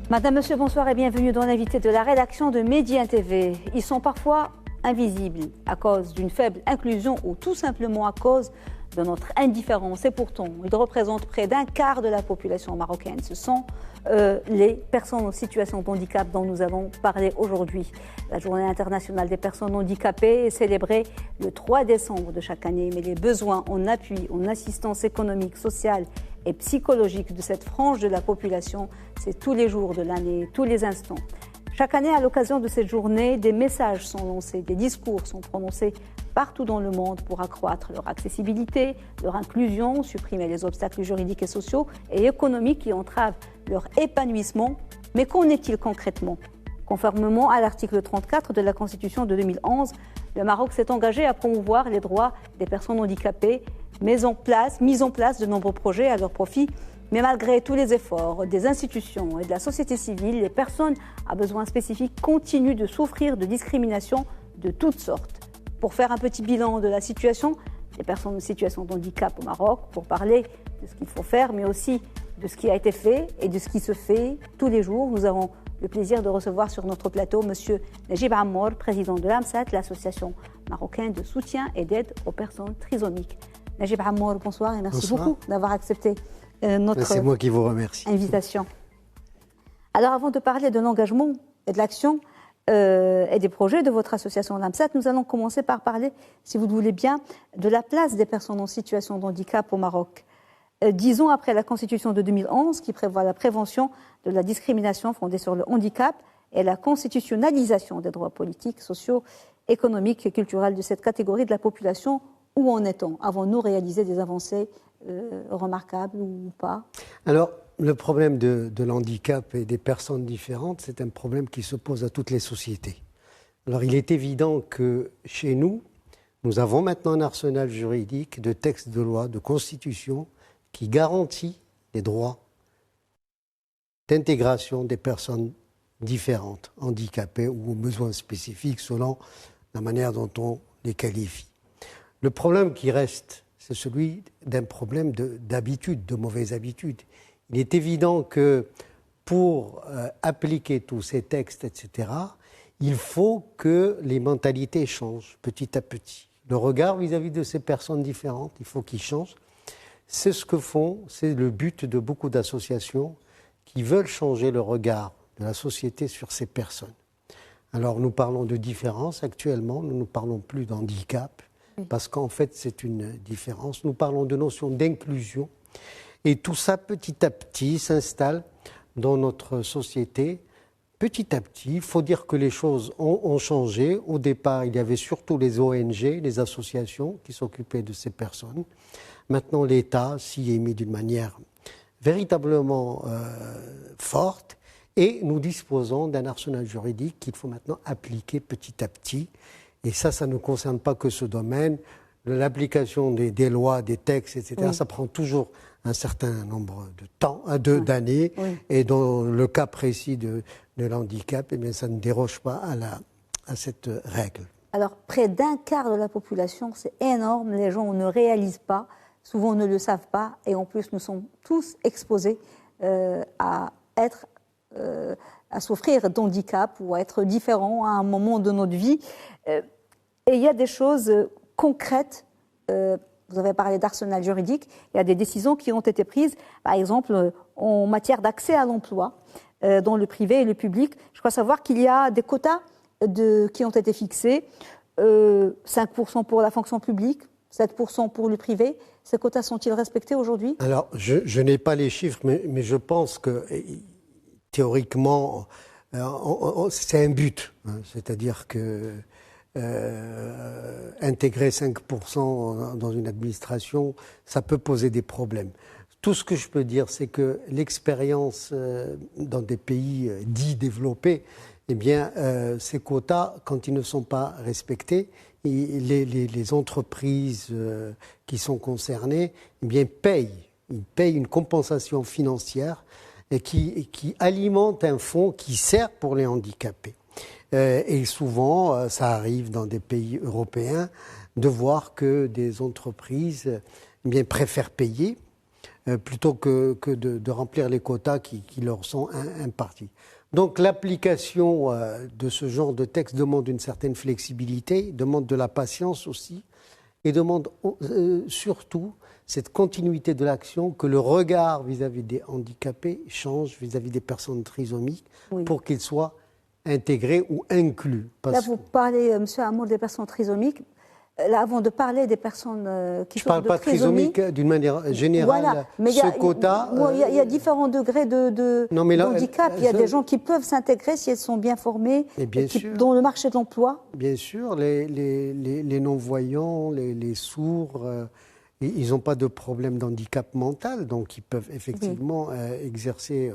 Madame, Monsieur, bonsoir et bienvenue dans l'invité de la rédaction de Média TV. Ils sont parfois invisibles à cause d'une faible inclusion ou tout simplement à cause de notre indifférence. Et pourtant, ils représentent près d'un quart de la population marocaine. Ce sont les personnes en situation de handicap dont nous allons parler aujourd'hui. La Journée internationale des personnes handicapées est célébrée le 3 décembre de chaque année. Mais les besoins en appui, en assistance économique, sociale et psychologique de cette frange de la population, c'est tous les jours de l'année, tous les instants. Chaque année, à l'occasion de cette journée, des messages sont lancés, des discours sont prononcés partout dans le monde pour accroître leur accessibilité, leur inclusion, supprimer les obstacles juridiques et sociaux et économiques qui entravent leur épanouissement. Mais qu'en est-il concrètement ? Conformément à l'article 34 de la Constitution de 2011, le Maroc s'est engagé à promouvoir les droits des personnes handicapées, mise en place de nombreux projets à leur profit. Mais malgré tous les efforts des institutions et de la société civile, les personnes à besoins spécifiques continuent de souffrir de discrimination de toutes sortes. Pour faire un petit bilan de la situation des personnes en situation de handicap au Maroc, pour parler de ce qu'il faut faire, mais aussi de ce qui a été fait et de ce qui se fait tous les jours, nous avons le plaisir de recevoir sur notre plateau M. Najib Amor, président de l'AMSAT, l'association marocaine de soutien et d'aide aux personnes trisomiques. Najib Amor, bonsoir et merci beaucoup d'avoir accepté c'est moi qui vous remercie. Invitation. Alors avant de parler de l'engagement et de l'action et des projets de votre association l'AMSAT, nous allons commencer par parler, si vous le voulez bien, de la place des personnes en situation de handicap au Maroc. 10 ans après la Constitution de 2011 qui prévoit la prévention de la discrimination fondée sur le handicap et la constitutionnalisation des droits politiques, sociaux, économiques et culturels de cette catégorie de la population, où en est-on ? Avons-nous réalisé des avancées remarquables ou pas ? Alors, le problème de l'handicap et des personnes différentes, c'est un problème qui se pose à toutes les sociétés. Alors, il est évident que chez nous, nous avons maintenant un arsenal juridique de textes de loi, de constitution, qui garantit les droits d'intégration des personnes différentes, handicapées ou aux besoins spécifiques selon la manière dont on les qualifie. Le problème qui reste, c'est celui d'un problème d'habitude, de mauvaises habitudes. Il est évident que pour appliquer tous ces textes, etc., il faut que les mentalités changent petit à petit. Le regard vis-à-vis de ces personnes différentes, il faut qu'il change. C'est ce que font, c'est le but de beaucoup d'associations qui veulent changer le regard de la société sur ces personnes. Alors nous parlons de différence actuellement, nous ne parlons plus d'handicap, parce qu'en fait c'est une différence. Nous parlons de notion d'inclusion et tout ça petit à petit s'installe dans notre société. Petit à petit, il faut dire que les choses ont changé. Au départ, il y avait surtout les ONG, les associations qui s'occupaient de ces personnes. Maintenant, l'État s'y est mis d'une manière véritablement forte et nous disposons d'un arsenal juridique qu'il faut maintenant appliquer petit à petit. Et ça ne concerne pas que ce domaine. L'application des lois, des textes, etc., oui. Ça prend toujours un certain nombre d'années. Oui. Et dans le cas précis de l'handicap, eh bien, ça ne déroge pas à cette règle. Alors, près d'un quart de la population, c'est énorme. Les gens ne réalisent pas, souvent ne le savent pas. Et en plus, nous sommes tous exposés à souffrir d'handicap ou à être différents à un moment de notre vie. Et il y a des choses concrètes. Vous avez parlé d'arsenal juridique. Il y a des décisions qui ont été prises, par exemple, en matière d'accès à l'emploi dans le privé et le public. Je crois savoir qu'il y a des quotas qui ont été fixés, 5% pour la fonction publique, 7% pour le privé. Ces quotas sont-ils respectés aujourd'hui ? Alors, je n'ai pas les chiffres, mais je pense que théoriquement, c'est un but. Hein, c'est-à-dire que intégrer 5% dans une administration, ça peut poser des problèmes. Tout ce que je peux dire, c'est que l'expérience dans des pays dits développés, eh bien, ces quotas, quand ils ne sont pas respectés, les entreprises qui sont concernées, eh bien, ils payent une compensation financière et qui alimente un fonds qui sert pour les handicapés. Et souvent, ça arrive dans des pays européens de voir que des entreprises préfèrent payer plutôt que de remplir les quotas qui leur sont impartis. Donc l'application de ce genre de texte demande une certaine flexibilité, demande de la patience aussi, et demande surtout cette continuité de l'action, que le regard vis-à-vis des handicapés change vis-à-vis des personnes trisomiques pour qu'ils soient intégrés ou inclus. Là, vous parlez, M. Amour, des personnes trisomiques. Là, avant de parler des personnes qui souffrent de trisomie... Je ne parle pas trisomique d'une manière générale. Voilà, mais il y a différents degrés d'handicap. Il y a des gens qui peuvent s'intégrer si elles sont bien formées, dans le marché de l'emploi. Bien sûr, les non-voyants, les sourds, ils n'ont pas de problème d'handicap mental, donc ils peuvent effectivement exercer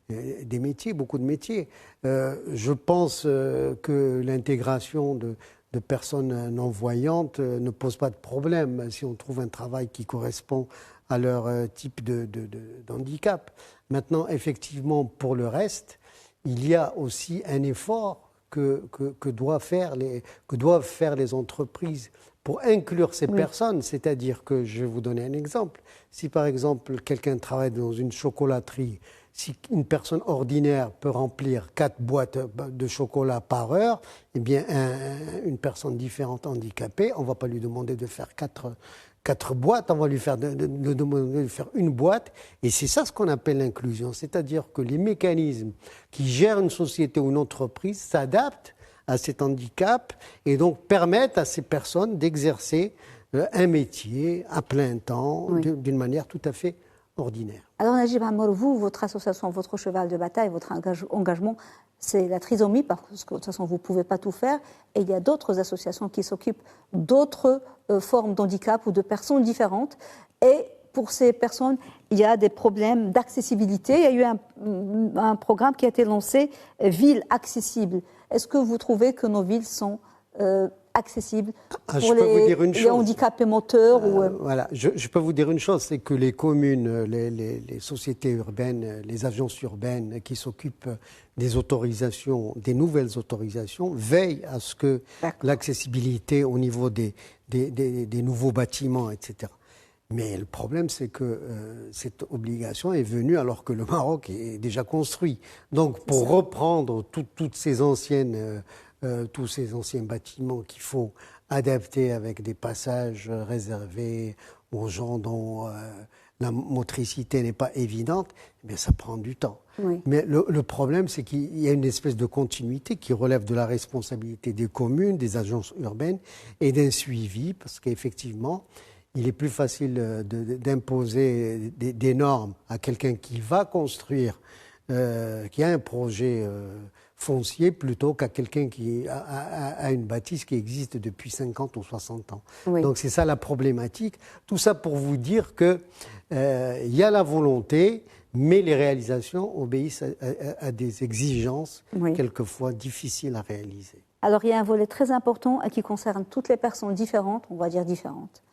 des métiers, beaucoup de métiers. Je pense que l'intégration de personnes non-voyantes ne pose pas de problème si on trouve un travail qui correspond à leur type d'handicap. Maintenant, effectivement, pour le reste, il y a aussi un effort que doivent faire les entreprises pour inclure ces personnes. C'est-à-dire que, je vais vous donner un exemple, si par exemple quelqu'un travaille dans une chocolaterie, si une personne ordinaire peut remplir 4 boîtes de chocolat par heure, eh bien, une personne différente handicapée, on ne va pas lui demander de faire 4 boîtes, on va lui demander de faire une boîte. Et c'est ça ce qu'on appelle l'inclusion. C'est-à-dire que les mécanismes qui gèrent une société ou une entreprise s'adaptent à cet handicap et donc permettent à ces personnes d'exercer un métier à plein temps d'une manière tout à fait ordinaire. Alors Najib Amour, vous, votre association, votre cheval de bataille, votre engagement, c'est la trisomie, parce que de toute façon vous ne pouvez pas tout faire, et il y a d'autres associations qui s'occupent d'autres formes d'handicap ou de personnes différentes, et pour ces personnes, il y a des problèmes d'accessibilité. Il y a eu un programme qui a été lancé, Villes accessibles. Est-ce que vous trouvez que nos villes sont accessibles pour les handicapés moteurs Voilà, je peux vous dire une chose, c'est que les communes, les sociétés urbaines, les agences urbaines qui s'occupent des autorisations, des nouvelles autorisations, veillent à ce que l'accessibilité au niveau des nouveaux bâtiments, etc. Mais le problème, c'est que cette obligation est venue alors que le Maroc est déjà construit. Donc, pour reprendre toutes ces anciennes... tous ces anciens bâtiments qu'il faut adapter avec des passages réservés aux gens dont la motricité n'est pas évidente, eh bien ça prend du temps. Oui. Mais le problème, c'est qu'il y a une espèce de continuité qui relève de la responsabilité des communes, des agences urbaines et d'un suivi, parce qu'effectivement, il est plus facile d'imposer des normes à quelqu'un qui va construire, qui a un projet foncier, plutôt qu'à quelqu'un qui a une bâtisse qui existe depuis 50 ou 60 ans. Oui. Donc c'est ça la problématique. Tout ça pour vous dire qu'il y a la volonté, mais les réalisations obéissent à des exigences quelquefois difficiles à réaliser. Alors il y a un volet très important qui concerne toutes les personnes différentes, on va dire différentes,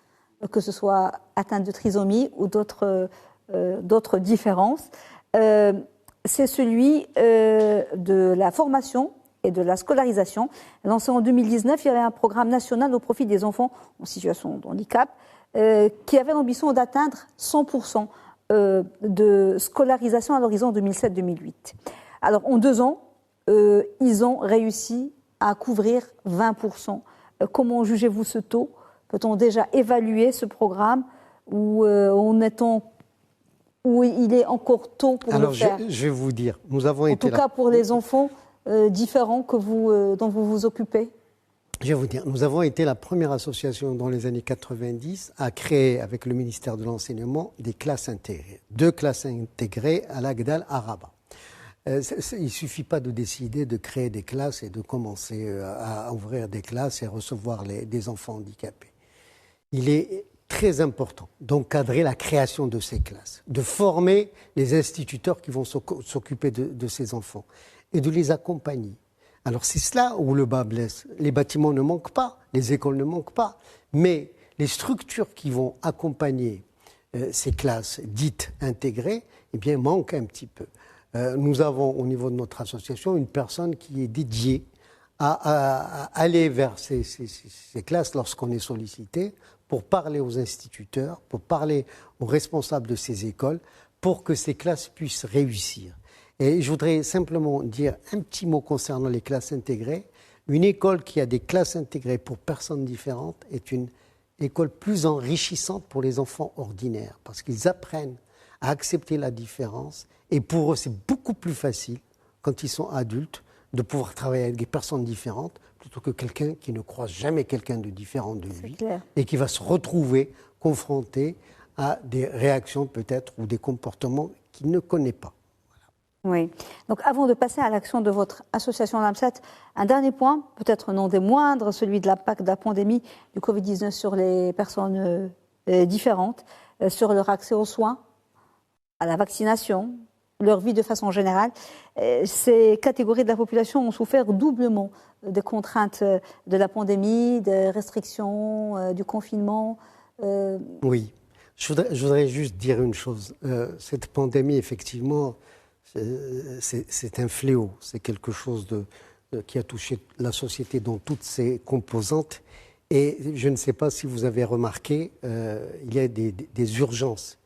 que ce soit atteintes de trisomie ou d'autres différences. C'est celui de la formation et de la scolarisation. Lancé en 2019, il y avait un programme national au profit des enfants en situation de handicap qui avait l'ambition d'atteindre 100% de scolarisation à l'horizon 2007-2008. Alors, en 2 ans, ils ont réussi à couvrir 20%. Comment jugez-vous ce taux? Peut-on déjà évaluer ce programme ou où il est encore tôt pour le faire? Je vais vous dire, nous avons été... En tout cas pour les enfants différents dont vous vous occupez. Je vais vous dire, nous avons été la première association dans les années 90 à créer, avec le ministère de l'Enseignement, des classes intégrées. 2 classes intégrées à l'Agdal à Rabat. Il ne suffit pas de décider de créer des classes et de commencer à ouvrir des classes et recevoir des enfants handicapés. Il est très important d'encadrer la création de ces classes, de former les instituteurs qui vont s'occuper de ces enfants et de les accompagner. Alors c'est cela où le bas blesse. Les bâtiments ne manquent pas, les écoles ne manquent pas, mais les structures qui vont accompagner ces classes dites intégrées, eh bien, manquent un petit peu. Nous avons au niveau de notre association une personne qui est dédiée à aller vers ces classes lorsqu'on est sollicité, pour parler aux instituteurs, pour parler aux responsables de ces écoles, pour que ces classes puissent réussir. Et je voudrais simplement dire un petit mot concernant les classes intégrées. Une école qui a des classes intégrées pour personnes différentes est une école plus enrichissante pour les enfants ordinaires, parce qu'ils apprennent à accepter la différence. Et pour eux, c'est beaucoup plus facile, quand ils sont adultes, de pouvoir travailler avec des personnes différentes, plutôt que quelqu'un qui ne croise jamais quelqu'un de différent de lui, et qui va se retrouver confronté à des réactions peut-être ou des comportements qu'il ne connaît pas. Oui. Donc, avant de passer à l'action de votre association Lamsat, un dernier point, peut-être non des moindres, celui de l'impact de la pandémie du Covid-19 sur les personnes différentes, sur leur accès aux soins, à la vaccination, leur vie de façon générale. Ces catégories de la population ont souffert doublement des contraintes de la pandémie, des restrictions, du confinement. Oui. Je voudrais juste dire une chose. Cette pandémie, effectivement, c'est un fléau. C'est quelque chose qui a touché la société dans toutes ses composantes. Et je ne sais pas si vous avez remarqué, il y a des urgences.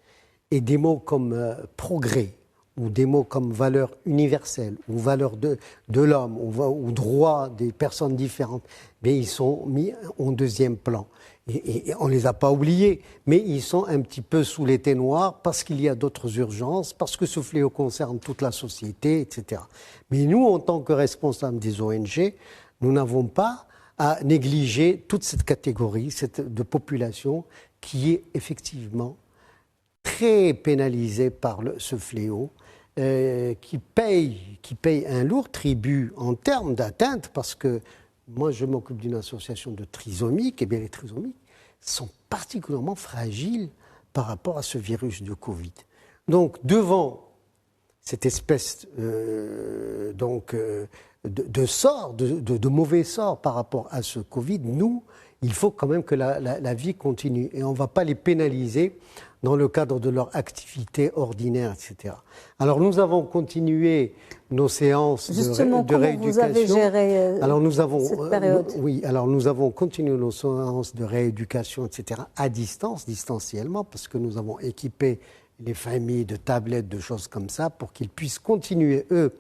Et des mots comme progrès, ou des mots comme valeur universelle, ou valeur de l'homme, ou droit des personnes différentes, mais ils sont mis en deuxième plan. Et on ne les a pas oubliés, mais ils sont un petit peu sous les noir parce qu'il y a d'autres urgences, parce que ce fléau concerne toute la société, etc. Mais nous, en tant que responsables des ONG, nous n'avons pas à négliger toute cette catégorie de population qui est effectivement très pénalisée par ce fléau, qui paye un lourd tribut en termes d'atteinte, parce que moi, je m'occupe d'une association de trisomiques, et bien les trisomiques sont particulièrement fragiles par rapport à ce virus de Covid. Donc, devant cette espèce de sort, de mauvais sort par rapport à ce Covid, nous, il faut quand même que la vie continue. Et on ne va pas les pénaliser dans le cadre de leur activité ordinaire, etc. Alors, nous avons continué nos séances de rééducation. Vous avez géré cette période? Oui, alors nous avons continué nos séances de rééducation, etc., à distance, distanciellement, parce que nous avons équipé les familles de tablettes, de choses comme ça, pour qu'ils puissent continuer, eux,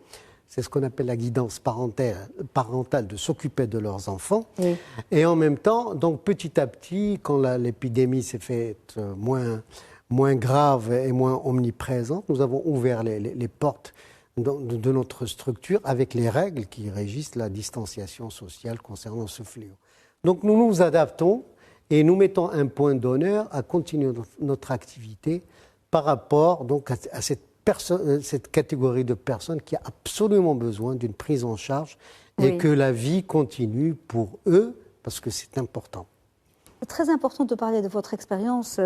c'est ce qu'on appelle la guidance parentale, de s'occuper de leurs enfants. Oui. Et en même temps, donc petit à petit, quand l'épidémie s'est faite moins grave et moins omniprésente, nous avons ouvert les portes de notre structure avec les règles qui régissent la distanciation sociale concernant ce fléau. Donc nous nous adaptons et nous mettons un point d'honneur à continuer notre activité par rapport donc, à cette catégorie de personnes qui a absolument besoin d'une prise en charge et que la vie continue pour eux, parce que c'est important. C'est très important de parler de votre expérience,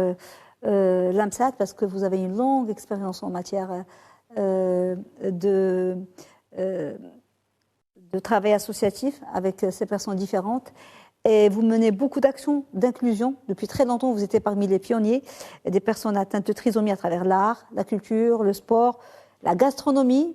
Lamsat, parce que vous avez une longue expérience en matière de travail associatif avec ces personnes différentes. Et vous menez beaucoup d'actions d'inclusion. Depuis très longtemps, vous étiez parmi les pionniers des personnes atteintes de trisomie à travers l'art, la culture, le sport, la gastronomie.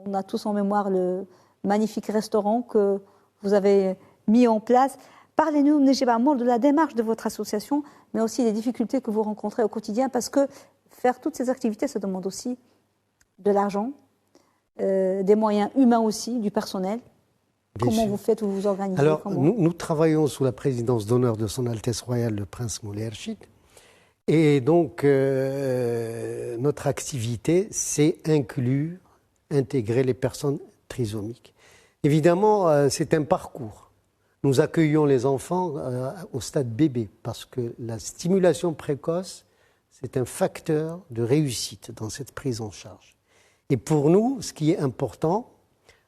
On a tous en mémoire le magnifique restaurant que vous avez mis en place. Parlez-nous, Nejeba Amol, de la démarche de votre association, mais aussi des difficultés que vous rencontrez au quotidien, parce que faire toutes ces activités, ça demande aussi de l'argent, des moyens humains aussi, du personnel. Comment vous faites ou vous organisez? Alors, nous travaillons sous la présidence d'honneur de Son Altesse Royale, le Prince Moulay Erchid. Et donc, notre activité, c'est intégrer les personnes trisomiques. Évidemment, c'est un parcours. Nous accueillons les enfants au stade bébé, parce que la stimulation précoce, c'est un facteur de réussite dans cette prise en charge. Et pour nous, ce qui est important,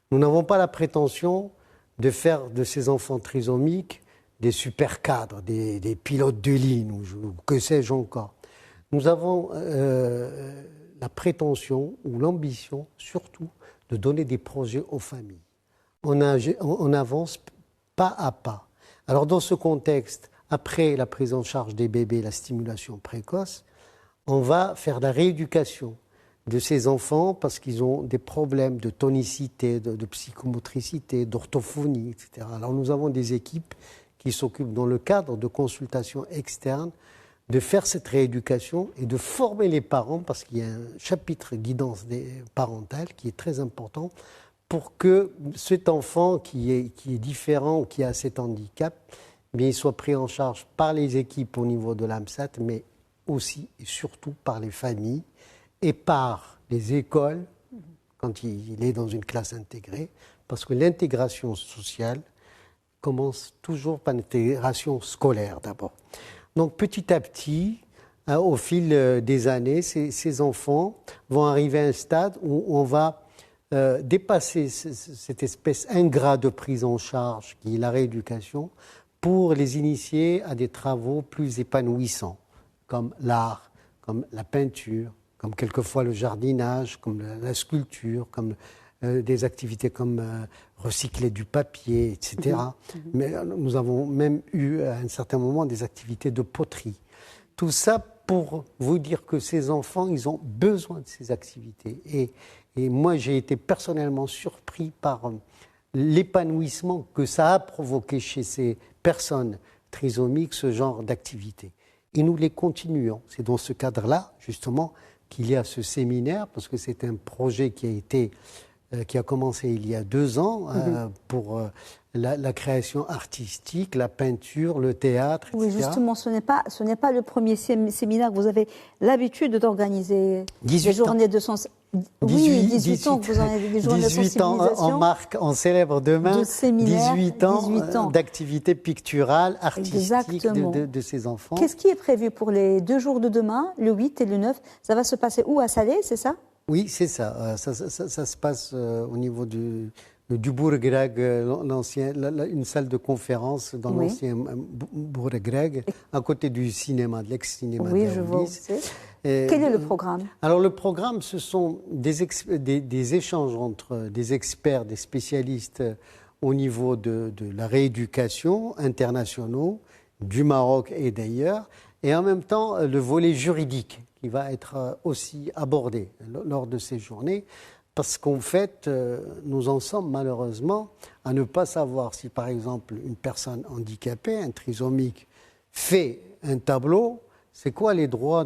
nous n'avons pas la prétention de faire de ces enfants trisomiques des super cadres, des pilotes de ligne, ou que sais-je encore. Nous avons la prétention ou l'ambition, surtout, de donner des projets aux familles. On avance pas à pas. Alors, dans ce contexte, après la prise en charge des bébés, la stimulation précoce, on va faire la rééducation de ces enfants parce qu'ils ont des problèmes de tonicité, de psychomotricité, d'orthophonie, etc. Alors nous avons des équipes qui s'occupe, dans le cadre de consultations externes, de faire cette rééducation et de former les parents, parce qu'il y a un chapitre guidance parentale qui est très important, pour que cet enfant qui est différent, qui a cet handicap, bien, il soit pris en charge par les équipes au niveau de l'AMSAT, mais aussi et surtout par les familles et par les écoles, quand il est dans une classe intégrée, parce que l'intégration sociale commence toujours par l'intégration scolaire d'abord. Donc petit à petit, au fil des années, ces enfants vont arriver à un stade où on va dépasser cette espèce ingrat de prise en charge qui est la rééducation pour les initier à des travaux plus épanouissants, comme l'art, comme la peinture, comme quelquefois le jardinage, comme la sculpture, comme des activités comme recycler du papier, etc. Mais nous avons même eu à un certain moment des activités de poterie. Tout ça pour vous dire que ces enfants, ils ont besoin de ces activités. Et moi, j'ai été personnellement surpris par l'épanouissement que ça a provoqué chez ces personnes trisomiques, ce genre d'activité. Et nous les continuons. C'est dans ce cadre-là, justement, qu'il y a ce séminaire, parce que c'est un projet qui a commencé il y a 2 ans pour la création artistique, la peinture, le théâtre, etc. Oui, justement, ce n'est pas le premier séminaire que vous avez l'habitude d'organiser. 18 des journées ans. de sensibilisation. Oui, 18 ans que vous en avez des journées de 18 ans, on célèbre demain 18 ans d'activité picturale, artistique de ces enfants. Qu'est-ce qui est prévu pour les 2 jours de demain, le 8 et le 9? Ça va se passer où? À Salé, c'est ça? Oui, c'est ça. Ça se passe au niveau du Bourg-Greg, une salle de conférence dans l'ancien Bourg-Greg, à côté du cinéma, de l'ex-cinéma. Oui, je vois où c'est. Quel est le programme? Alors, le programme, ce sont des échanges entre des experts, des spécialistes au niveau de la rééducation internationaux, du Maroc et d'ailleurs, et en même temps le volet juridique qui va être aussi abordé lors de ces journées, parce qu'en fait, nous en sommes malheureusement à ne pas savoir si, par exemple, une personne handicapée, un trisomique, fait un tableau, c'est quoi les droits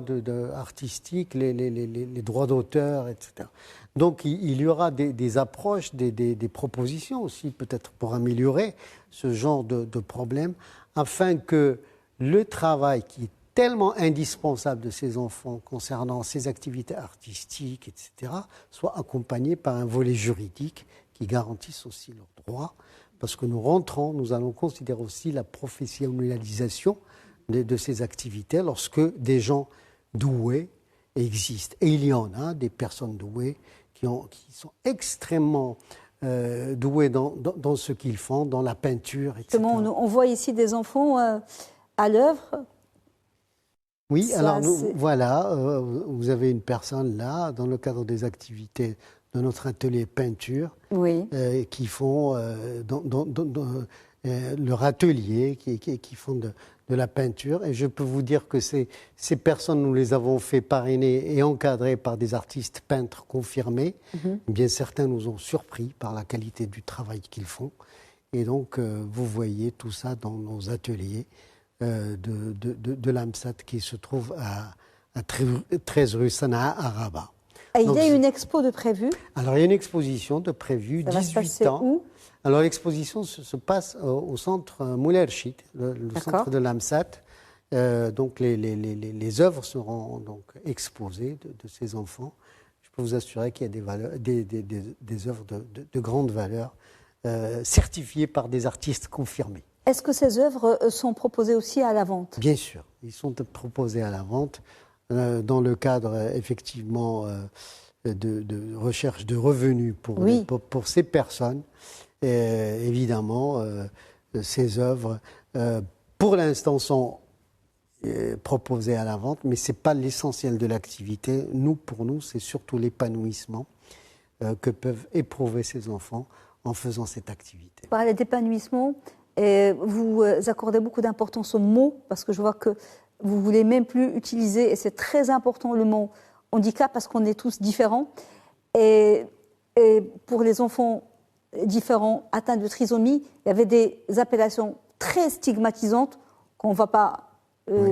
artistiques, les droits d'auteur, etc. Donc il y aura des approches, des propositions aussi, peut-être pour améliorer ce genre de problème, afin que le travail qui est tellement indispensable de ces enfants concernant ces activités artistiques, etc., soit accompagné par un volet juridique qui garantisse aussi leurs droits, parce que nous allons considérer aussi la professionnalisation de ces activités lorsque des gens doués existent. Et il y en a des personnes douées qui sont extrêmement douées dans ce qu'ils font, dans la peinture, etc. Justement, on voit ici des enfants à l'œuvre. Oui, alors voilà, vous avez une personne là, dans le cadre des activités de notre atelier peinture, qui font leur atelier, qui font de la peinture. Et je peux vous dire que ces personnes, nous les avons fait parrainer et encadrer par des artistes peintres confirmés. Bien certains nous ont surpris par la qualité du travail qu'ils font. Et donc, vous voyez tout ça dans nos ateliers de l'AMSAT qui se trouve à 13 rue Sanaa à Rabat. Et il y a une expo de prévue? Alors, il y a une exposition de prévue, 18 ans. Où? Alors, l'exposition se passe au centre Moulerchit, le centre de l'AMSAT. Donc, les œuvres seront donc exposées de ces enfants. Je peux vous assurer qu'il y a des œuvres de grande valeur, certifiées par des artistes confirmés. Est-ce que ces œuvres sont proposées aussi à la vente? Bien sûr, ils sont proposés à la vente dans le cadre effectivement de recherche de revenus pour ces personnes. Et, évidemment, ces œuvres, pour l'instant, sont proposées à la vente, mais ce n'est pas l'essentiel de l'activité. Pour nous, c'est surtout l'épanouissement que peuvent éprouver ces enfants en faisant cette activité. Vous parlez d'épanouissement. Et vous accordez beaucoup d'importance au mot, parce que je vois que vous ne voulez même plus utiliser, et c'est très important le mot handicap, parce qu'on est tous différents. Et pour les enfants différents atteints de trisomie, il y avait des appellations très stigmatisante qu'on ne va pas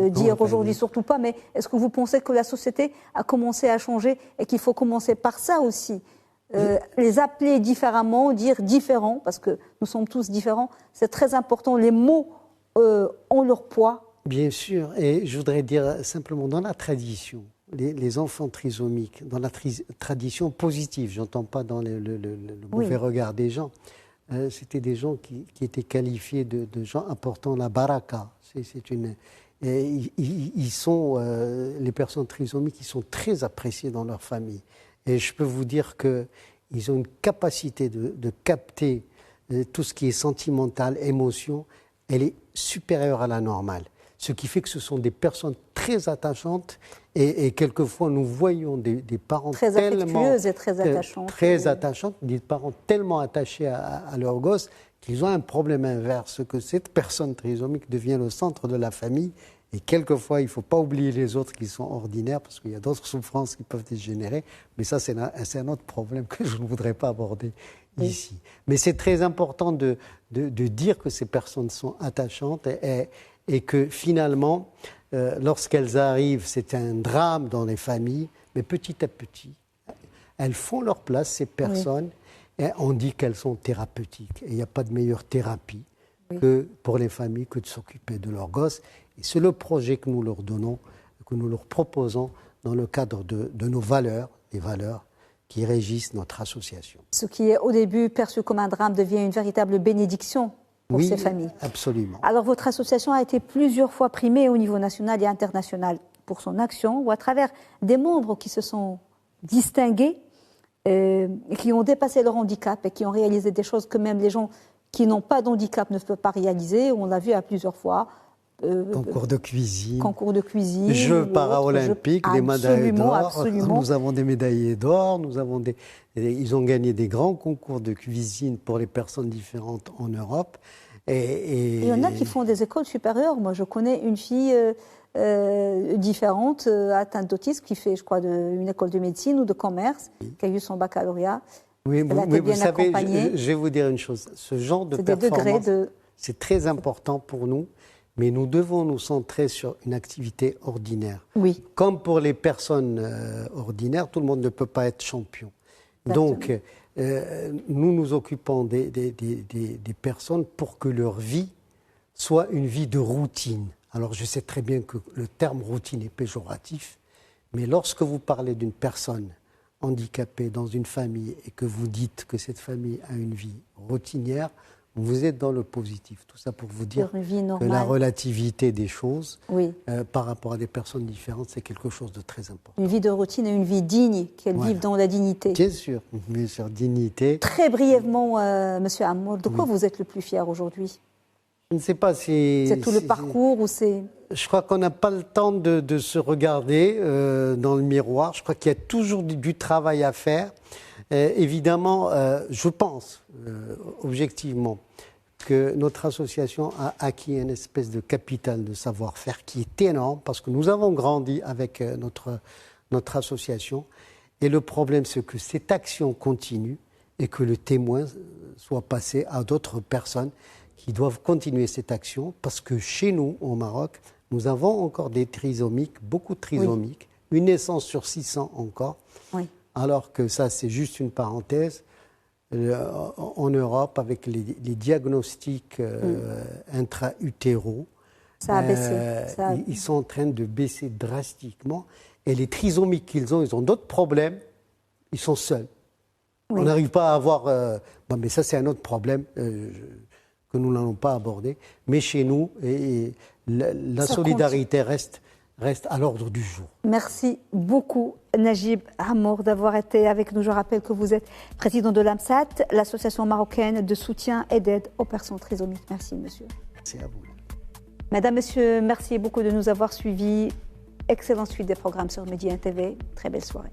dire aujourd'hui, surtout pas, mais est-ce que vous pensez que la société a commencé à changer et qu'il faut commencer par ça aussi les appeler différemment, dire différents, parce que nous sommes tous différents, c'est très important, les mots ont leur poids. Bien sûr, et je voudrais dire simplement, dans la tradition, les enfants trisomiques, dans la tradition positive, j'entends pas dans le mauvais regard des gens, c'était des gens qui étaient qualifiés de gens apportant la baraka. Ils sont, les personnes trisomiques, ils sont très appréciés dans leur famille. Et je peux vous dire qu'ils ont une capacité de capter tout ce qui est sentimental, émotion, elle est supérieure à la normale. Ce qui fait que ce sont des personnes très attachantes et quelquefois nous voyons des parents très affectueuses et très attachantes. Très attachantes, des parents tellement attachés à leur gosse qu'ils ont un problème inverse, que cette personne trisomique devient le centre de la famille. Et quelquefois, il ne faut pas oublier les autres qui sont ordinaires, parce qu'il y a d'autres souffrances qui peuvent être générées. Mais ça, c'est un autre problème que je ne voudrais pas aborder ici. Mais c'est très important de dire que ces personnes sont attachantes et que finalement, lorsqu'elles arrivent, c'est un drame dans les familles, mais petit à petit, elles font leur place, ces personnes, et on dit qu'elles sont thérapeutiques. Et il n'y a pas de meilleure thérapie que pour les familles que de s'occuper de leurs gosses. Et c'est le projet que nous leur donnons, que nous leur proposons dans le cadre de nos valeurs, les valeurs qui régissent notre association. Ce qui est au début perçu comme un drame devient une véritable bénédiction pour ces familles. Oui, absolument. Alors votre association a été plusieurs fois primée au niveau national et international pour son action, ou à travers des membres qui se sont distingués, qui ont dépassé leur handicap et qui ont réalisé des choses que même les gens qui n'ont pas d'handicap ne peuvent pas réaliser. On l'a vu à plusieurs fois. Concours de cuisine. Jeux paralympiques, des médailles d'or. Absolument. Nous avons des médaillés d'or. Ils ont gagné des grands concours de cuisine pour les personnes différentes en Europe. Il y en a qui font des écoles supérieures. Moi, je connais une fille différente, atteinte d'autisme, qui fait, je crois, une école de médecine ou de commerce, qui a eu son baccalauréat. Oui, mais vous savez, je vais vous dire une chose. Ce genre de performance, c'est très important pour nous. Mais nous devons nous centrer sur une activité ordinaire. Oui. Comme pour les personnes ordinaires, tout le monde ne peut pas être champion. Exactement. Donc, nous nous occupons des personnes pour que leur vie soit une vie de routine. Alors, je sais très bien que le terme routine est péjoratif, mais lorsque vous parlez d'une personne handicapée dans une famille et que vous dites que cette famille a une vie routinière, vous êtes dans le positif. Tout ça pour vous dire que la relativité des choses par rapport à des personnes différentes, c'est quelque chose de très important. Une vie de routine et une vie digne, qu'elles vivent dans la dignité. Bien sûr, dignité. Très brièvement, Monsieur Hammour, de quoi vous êtes le plus fier aujourd'hui? Je ne sais pas si... C'est tout le parcours ou c'est... Je crois qu'on n'a pas le temps de se regarder dans le miroir. Je crois qu'il y a toujours du travail à faire. Évidemment, je pense objectivement que notre association a acquis une espèce de capital de savoir-faire qui est énorme parce que nous avons grandi avec notre association. Et le problème, c'est que cette action continue et que le témoin soit passé à d'autres personnes qui doivent continuer cette action parce que chez nous, au Maroc, nous avons encore des trisomiques, beaucoup de trisomiques, une naissance sur 600 encore. Oui. Alors que ça, c'est juste une parenthèse. En Europe, avec les diagnostics intra-utéraux, ça a baissé. Ils sont en train de baisser drastiquement. Et les trisomiques qu'ils ont, ils ont d'autres problèmes. Ils sont seuls. On n'arrive pas à avoir... mais ça, c'est un autre problème que nous n'allons pas aborder. Mais chez nous, la solidarité reste à l'ordre du jour. Merci beaucoup, Najib Hammour, d'avoir été avec nous. Je rappelle que vous êtes président de l'AMSAT, l'association marocaine de soutien et d'aide aux personnes trisomiques. Merci, monsieur. Merci à vous. Madame, monsieur, merci beaucoup de nous avoir suivis. Excellente suite des programmes sur Média TV. Très belle soirée.